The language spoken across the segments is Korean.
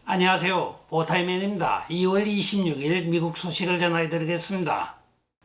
안녕하세요. 오타이맨입니다. 2월 26일 미국 소식을 전해드리겠습니다.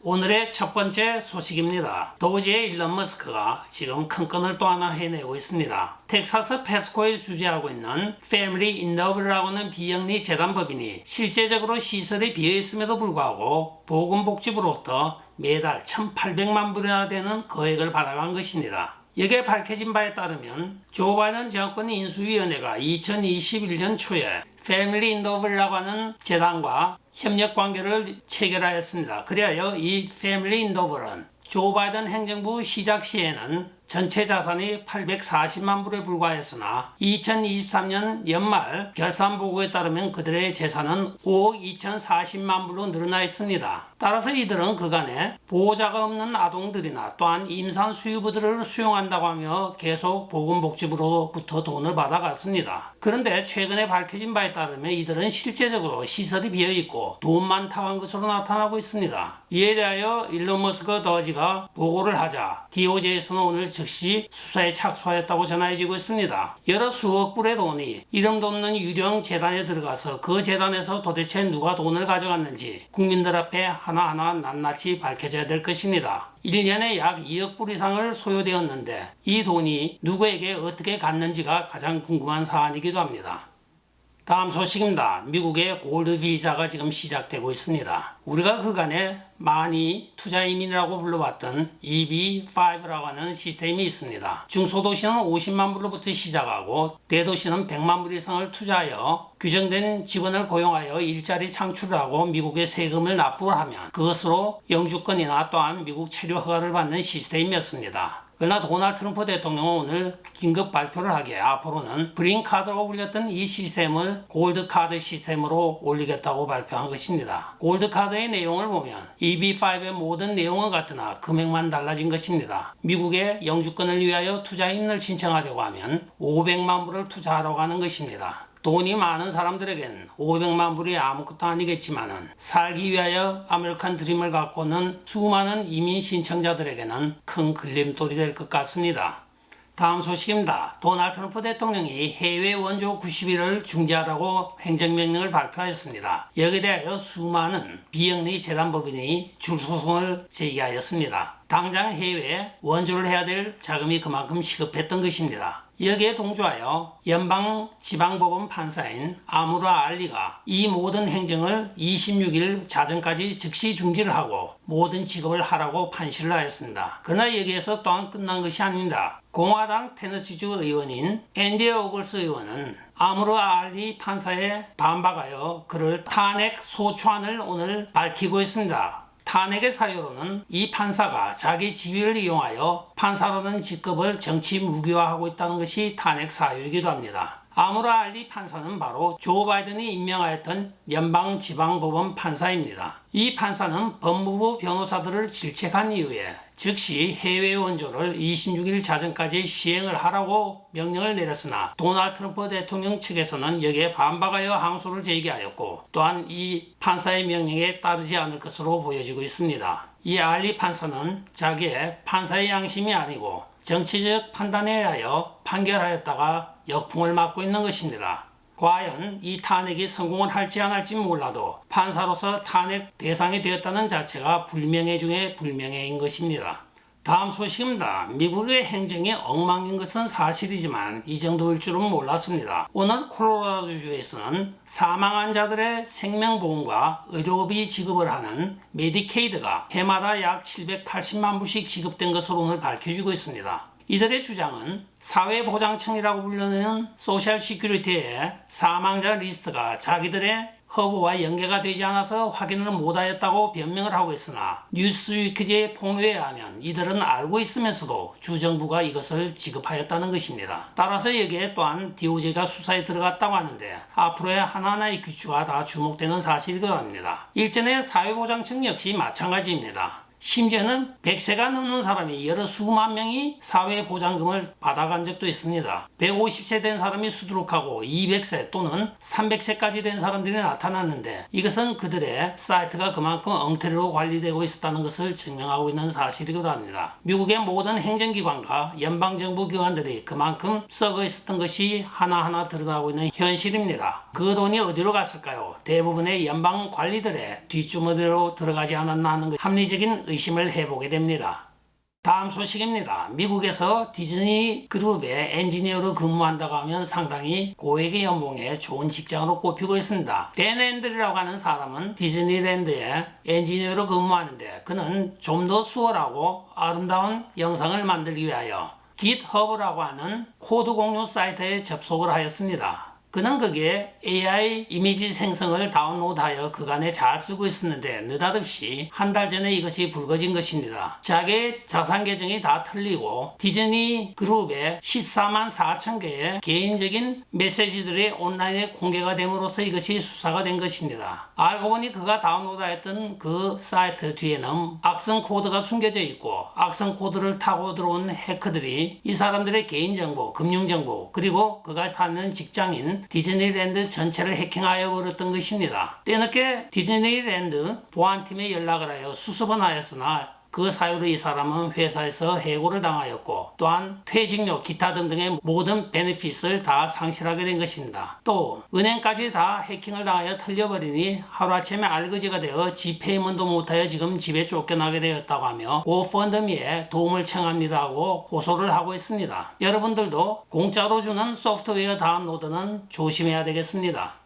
오늘의 첫 번째 소식입니다. 도지의 일론 머스크가 지금 큰 건을 또 하나 해내고 있습니다. 텍사스 패스코에 주재하고 있는 Family in Love라고 하는 비영리 재단법인이 실제적으로 시설이 비어있음에도 불구하고 보건복지부로부터 매달 1,800만 불이나 되는 거액을 받아간 것입니다. 여기에 밝혀진 바에 따르면 조 바이든 정권 인수위원회가 2021년 초에 패밀리 인더블이라고 하는 재단과 협력 관계를 체결하였습니다. 그리하여 이 패밀리 인더블은 조 바이든 행정부 시작 시에는 전체 자산이 840만 불에 불과했으나 2023년 연말 결산 보고에 따르면 그들의 재산은 5억 2,040만 불로 늘어나 있습니다. 따라서 이들은 그간에 보호자가 없는 아동들이나 또한 임산 수유부들을 수용한다고 하며 계속 보건복지부로부터 돈을 받아갔습니다. 그런데 최근에 밝혀진 바에 따르면 이들은 실제적으로 시설이 비어있고 돈만 타간 것으로 나타나고 있습니다. 이에 대하여 일론 머스크 더지가 보고를 하자 DOJ에서는 오늘 즉시 수사에 착수하였다고 전해지고 있습니다. 여러 수억 불의 돈이 이름도 없는 유령 재단에 들어가서 그 재단에서 도대체 누가 돈을 가져갔는지 국민들 앞에 하나하나 낱낱이 밝혀져야 될 것입니다. 1년에 약 2억 불 이상을 소요되었는데 이 돈이 누구에게 어떻게 갔는지가 가장 궁금한 사안이기도 합니다. 다음 소식입니다. 미국의 골드 비자가 지금 시작되고 있습니다. 우리가 그간에 많이 투자 이민이라고 불러봤던 EB5라고 하는 시스템이 있습니다. 중소도시는 50만 불로부터 시작하고 대도시는 100만 불 이상을 투자하여 규정된 직원을 고용하여 일자리 창출을 하고 미국에 세금을 납부하면 그것으로 영주권이나 또한 미국 체류 허가를 받는 시스템이었습니다. 그러나 도널드 트럼프 대통령은 오늘 긴급 발표를 하기에 앞으로는 그린카드라고 불렸던 이 시스템을 골드카드 시스템으로 올리겠다고 발표한 것입니다. 골드카드의 내용을 보면 EB5의 모든 내용은 같으나 금액만 달라진 것입니다. 미국의 영주권을 위하여 투자인을 신청하려고 하면 500만 불을 투자하라고 하는 것입니다. 돈이 많은 사람들에겐 500만 불이 아무것도 아니겠지만은 살기 위하여 아메리칸 드림을 갖고는 수많은 이민 신청자들에게는 큰 걸림돌이 될 것 같습니다. 다음 소식입니다. 도널드 트럼프 대통령이 해외 원조 90일을 중지하라고 행정명령을 발표하였습니다. 여기에 대하여 수많은 비영리 재단법인이 줄소송을 제기하였습니다. 당장 해외에 원조를 해야 될 자금이 그만큼 시급했던 것입니다. 여기에 동조하여 연방지방법원 판사인 아무라 알리가 이 모든 행정을 26일 자정까지 즉시 중지를 하고 모든 직업을 하라고 판시를 하였습니다. 그러나 여기에서 또한 끝난 것이 아닙니다. 공화당 테너시주 의원인 앤디 오글스 의원은 아무라 알리 판사에 반박하여 그를 탄핵 소추안을 오늘 밝히고 있습니다. 탄핵의 사유로는 이 판사가 자기 지위를 이용하여 판사라는 직급을 정치 무기화하고 있다는 것이 탄핵 사유이기도 합니다. 아무라 알리 판사는 바로 조 바이든이 임명하였던 연방지방법원 판사입니다. 이 판사는 법무부 변호사들을 질책한 이후에 즉시 해외 원조를 26일 자정까지 시행을 하라고 명령을 내렸으나 도널드 트럼프 대통령 측에서는 여기에 반박하여 항소를 제기하였고 또한 이 판사의 명령에 따르지 않을 것으로 보여지고 있습니다. 이 알리 판사는 자기의 판사의 양심이 아니고 정치적 판단에 의하여 판결하였다가 역풍을 맞고 있는 것입니다. 과연 이 탄핵이 성공을 할지 안 할지 몰라도 판사로서 탄핵 대상이 되었다는 자체가 불명예 중에 불명예인 것입니다. 다음 소식입니다. 미국의 행정이 엉망인 것은 사실이지만 이 정도일 줄은 몰랐습니다. 오늘 콜로라도주에서는 사망한 자들의 생명보험과 의료비 지급을 하는 메디케이드가 해마다 약 780만 불씩 지급된 것으로 오늘 밝혀지고 있습니다. 이들의 주장은 사회보장청이라고 불리는 소셜 시큐리티의 사망자 리스트가 자기들의 허브와 연계가 되지 않아서 확인을 못하였다고 변명을 하고 있으나 뉴스위크지의 폭로에 의하면 이들은 알고 있으면서도 주정부가 이것을 지급하였다는 것입니다. 따라서 여기에 또한 DOJ가 수사에 들어갔다고 하는데 앞으로의 하나하나의 규칙과 다 주목되는 사실이기도 합니다. 일전에 사회보장청 역시 마찬가지입니다. 심지어는 100세가 넘는 사람이 여러 수만 명이 사회보장금을 받아간 적도 있습니다. 150세 된 사람이 수두룩하고 200세 또는 300세까지 된 사람들이 나타났는데 이것은 그들의 사이트가 그만큼 엉터리로 관리되고 있었다는 것을 증명하고 있는 사실이기도 합니다. 미국의 모든 행정기관과 연방정부 기관들이 그만큼 썩어 있었던 것이 하나하나 드러나고 있는 현실입니다. 그 돈이 어디로 갔을까요? 대부분의 연방 관리들의 뒷주머니로 들어가지 않았나 하는 합리적인 의심을 해보게 됩니다. 다음 소식입니다. 미국에서 디즈니 그룹의 엔지니어로 근무한다고 하면 상당히 고액의 연봉에 좋은 직장으로 꼽히고 있습니다. 댄 앤들이라고 하는 사람은 디즈니랜드에 엔지니어로 근무하는데 그는 좀 더 수월하고 아름다운 영상을 만들기 위하여 GitHub라고 하는 코드 공유 사이트에 접속을 하였습니다. 그는 거기에 AI 이미지 생성을 다운로드하여 그간에 잘 쓰고 있었는데 느닷없이 한 달 전에 이것이 불거진 것입니다. 자기의 자산 계정이 다 틀리고 디즈니 그룹의 14만 4천 개의 개인적인 메시지들이 온라인에 공개가 됨으로써 이것이 수사가 된 것입니다. 알고 보니 그가 다운로드했던 그 사이트 뒤에는 악성 코드가 숨겨져 있고 악성 코드를 타고 들어온 해커들이 이 사람들의 개인정보, 금융정보 그리고 그가 타는 직장인 디즈니랜드 전체를 해킹하여 버렸던 것입니다. 때늦게 디즈니랜드 보안팀에 연락을 하여 수습은 하였으나 그 사유로 이 사람은 회사에서 해고를 당하였고 또한 퇴직료, 기타 등등의 모든 베네핏을 다 상실하게 된 것입니다. 또 은행까지 다 해킹을 당하여 털려버리니 하루아침에 알거지가 되어 지페이먼도 못하여 지금 집에 쫓겨나게 되었다고 하며 고펀드미에 도움을 청합니다 하고 고소를 하고 있습니다. 여러분들도 공짜로 주는 소프트웨어 다운로드는 조심해야 되겠습니다.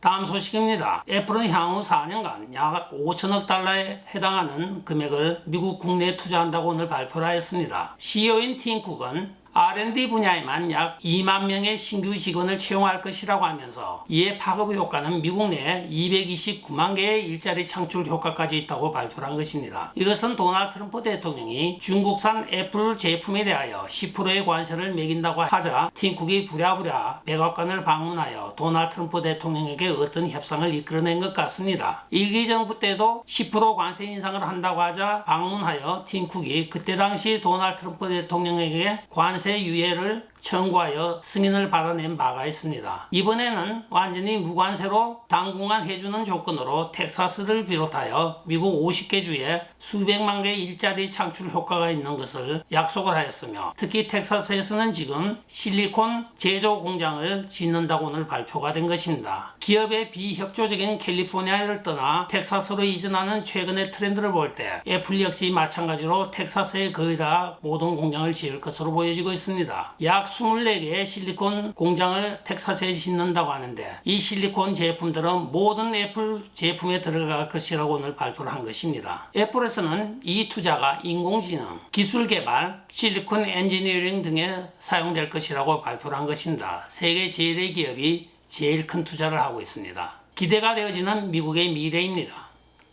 다음 소식입니다. 애플은 향후 4년간 약 5천억 달러에 해당하는 금액을 미국 국내에 투자한다고 오늘 발표를 하였습니다. CEO인 팀 쿡은 R&D 분야에만 약 2만 명의 신규 직원을 채용할 것이라고 하면서 이에 파급 효과는 미국 내에 229만 개의 일자리 창출 효과까지 있다고 발표를 한 것입니다. 이것은 도널드 트럼프 대통령이 중국산 애플 제품에 대하여 10%의 관세를 매긴다고 하자 팀쿡이 부랴부랴 백악관을 방문하여 도널드 트럼프 대통령에게 어떤 협상을 이끌어낸 것 같습니다. 일기 정부 때도 10% 관세 인상을 한다고 하자 방문하여 팀쿡이 그때 당시 도널드 트럼프 대통령에게 관세 유예를 청구하여 승인을 받아낸 바가 있습니다. 이번에는 완전히 무관세로 당분간 해주는 조건으로 텍사스를 비롯하여 미국 50개 주에 수백만 개의 일자리 창출 효과가 있는 것을 약속을 하였으며 특히 텍사스에서는 지금 실리콘 제조 공장을 짓는다고 오늘 발표가 된 것입니다. 기업의 비협조적인 캘리포니아를 떠나 텍사스로 이전하는 최근의 트렌드를 볼 때 애플 역시 마찬가지로 텍사스에 거의 다 모든 공장을 지을 것으로 보여지고 있습니다. 약 24개의 실리콘 공장을 텍사스에 짓는다고 하는데 이 실리콘 제품들은 모든 애플 제품에 들어갈 것이라고 오늘 발표를 한 것입니다. 애플에서는 이 투자가 인공지능, 기술 개발, 실리콘 엔지니어링 등에 사용될 것이라고 발표를 한 것입니다. 세계 제일의 기업이 제일 큰 투자를 하고 있습니다. 기대가 되어지는 미국의 미래입니다.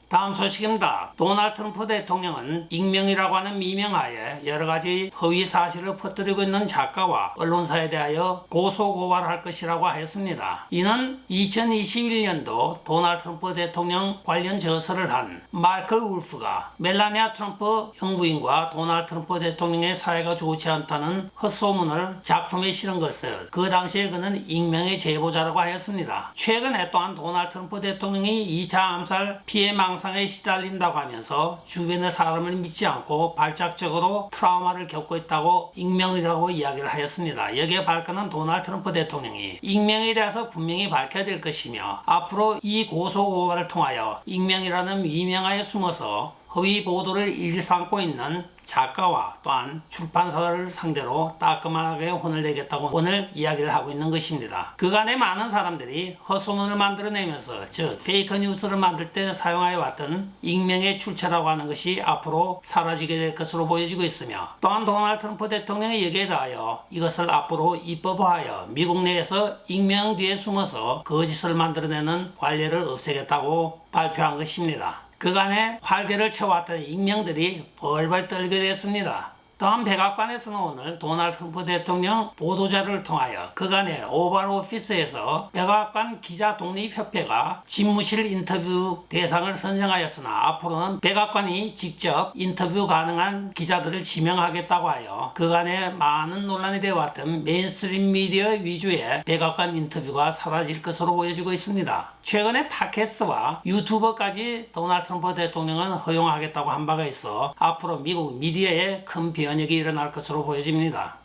다음 소식입니다. 도널드 트럼프 대통령은 익명이라고 하는 미명하에 여러가지 허위 사실을 퍼뜨리고 있는 작가와 언론사에 대하여 고소고발할 것이라고 하였습니다. 이는 2021년도 도널드 트럼프 대통령 관련 저서를 한 마이클 울프가 멜라니아 트럼프 영부인과 도널드 트럼프 대통령의 사이가 좋지 않다는 헛소문을 작품에 실은 것을 그 당시에 그는 익명의 제보자라고 하였습니다. 최근에 또한 도널드 트럼프 대통령이 2차 암살 피해 상에 시달린다고 하면서 주변의 사람을 믿지 않고 발작적으로 트라우마를 겪고 있다고 익명이라고 이야기를 하였습니다. 여기에 발끈한 도널드 트럼프 대통령이 익명에 대해서 분명히 밝혀야 될 것이며 앞으로 이 고소고발을 통하여 익명이라는 미명하에 숨어서 허위 보도를 일삼고 있는 작가와 또한 출판사를 상대로 따끔하게 혼을 내겠다고 오늘 이야기를 하고 있는 것입니다. 그간의 많은 사람들이 헛소문을 만들어내면서 즉 페이크 뉴스를 만들 때 사용하여 왔던 익명의 출처라고 하는 것이 앞으로 사라지게 될 것으로 보여지고 있으며 또한 도널드 트럼프 대통령이 여기에 대하여 이것을 앞으로 입법화하여 미국 내에서 익명 뒤에 숨어서 거짓을 만들어내는 관례를 없애겠다고 발표한 것입니다. 그간의 활개를 쳐왔던 익명들이 벌벌 떨게 됐습니다. 또한 백악관에서는 오늘 도널드 트럼프 대통령 보도자를 통하여 그간의 오발 오피스에서 백악관 기자독립협회가 집무실 인터뷰 대상을 선정하였으나 앞으로는 백악관이 직접 인터뷰 가능한 기자들을 지명하겠다고 하여 그간의 많은 논란이 되어왔던 메인스트림 미디어 위주의 백악관 인터뷰가 사라질 것으로 보여지고 있습니다. 최근에 팟캐스트와 유튜버까지 도널드 트럼프 대통령은 허용하겠다고 한 바가 있어 앞으로 미국 미디어에 큰 변혁이 일어날 것으로 보여집니다.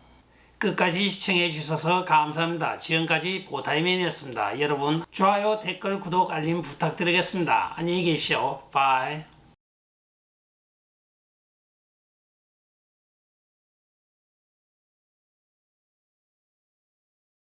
끝까지 시청해 주셔서 감사합니다. 지금까지 보타이맨이었습니다. 여러분 좋아요, 댓글, 구독, 알림 부탁드리겠습니다. 안녕히 계십시오. 바이.